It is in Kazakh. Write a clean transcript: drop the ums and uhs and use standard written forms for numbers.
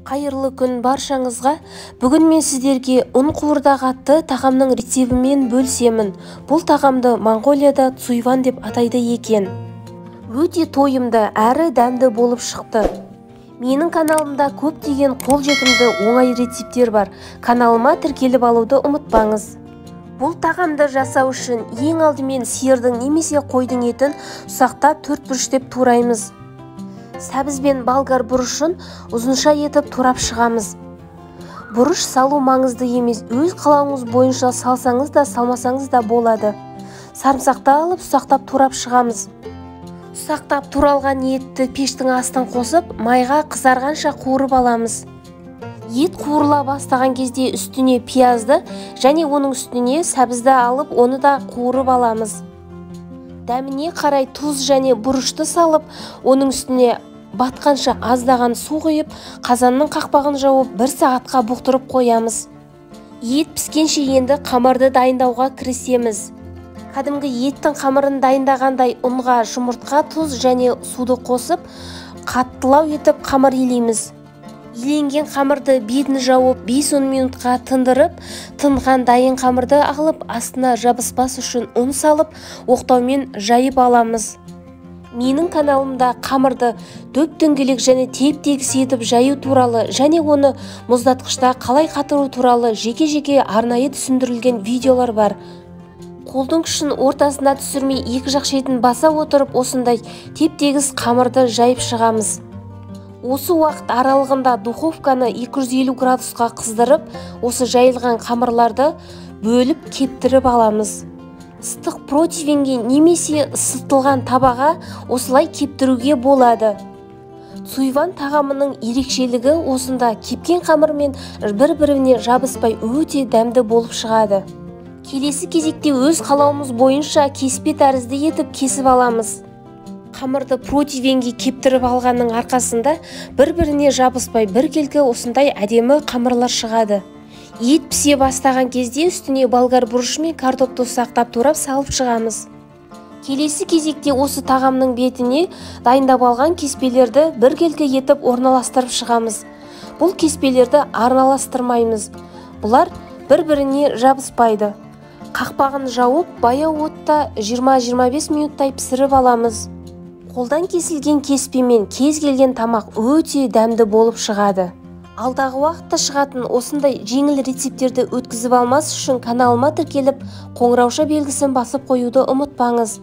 Қайырлы күн баршаңызға. Бүгін мен сіздерге ұн қуырдақ атты тағамның рецебімен бөлсемін. Бұл тағамды Моңғолияда цуйван деп атайды екен. Өте тойымды әрі дәмді болып шықты. Менің каналымда көптеген қолжетімді оңай рецептер бар. Каналыма тіркеліп алуды ұмытпаңыз. Бұл тағамды жасау үшін ең алдымен сиырдың немесе қойдың етін ұсақтап төрт бұрыштеп тураймыз. Сәбіз бен болгар бұрышын ұзынша етіп турап шығамыз. Бұрыш салу маңызды емес, өз қалауыңыз бойынша салсаңыз да салмасаңыз да болады. Сарымсақты алып ұсақтап турап шығамыз. Ұсақтап туралған етті пештің астын қосып, майға қызарғанша қуырып аламыз. Ет қуырыла бастаған кезде үстіне пиязды және оның үстіне сәбізді алып, оны да қуырып аламыз. Дәміне қарай тұз және бұрышты салып, оның үстіне батқанша аздаған су құйып, қазанның қақпағын жауып 1 сағатқа бұқтырып қоямыз. Ет піскенше енді қамырды дайындауға кірісеміз. Кәдімгі еттің қамырын дайындағандай ұнға жұмыртқа, тұз және суды қосып, қаттылау етіп қамыр илейміз. Иленген қамырды бетін жауып 5-10 минутқа тындырып, тынған дайын қамырды алып, астына жабыспас үшін ұн салып, оқтаумен жайып аламыз. Менің каналымда қамырды дөп-дөңгелек және теп-тегіс етіп жаю туралы және оны мұздатқышта қалай қатыру туралы жеке-жеке арнайы түсіндірілген видеолар бар. Қолдың күшін ортасына түсірмей екі жақ шетін баса отырып, осындай теп-тегіс қамырды жайып шығамыз. Осы уақыт аралығында духовканы 250 градусқа қыздырып, осы жайылған қамырларды бөліп кептіріп аламыз. Ыстық противенге немесе ысытылған табаға осылай кептіруге болады. Цуйван тағамының ерекшелігі осында кепкен қамырмен бір-біріне жабыспай өте дәмді болып шығады. Келесі кезекте өз қалауымыз бойынша кеспе тәрізді етіп кесіп аламыз. Қамырды противенге кептіріп алғанның арқасында бір-біріне жабыспай біркелкі осындай әдемі қамырлар шығады. Ет пісе бастаған кезде үстіне болгар бұрышы мен картопты ұсақтап турап салып шығамыз. Келесі кезекте осы тағамның бетіне дайындап алған кеспелерді біркелкі етіп орналастырып шығамыз. Бұл кеспелерді араластырмаймыз. Бұлар бір-біріне жабыспайды. Қақпағын жауып, баяу отта 20-25 минуттай пісіріп аламыз. Қолдан кесілген кеспемен кез келген тамақ өте дәмді болып шығады. Алдағы уақытта шығатын осындай жеңіл рецептерді өткізіп алмас үшін каналыма тіркеліп, қоңырауша белгісін басып қоюды ұмытпаңыз.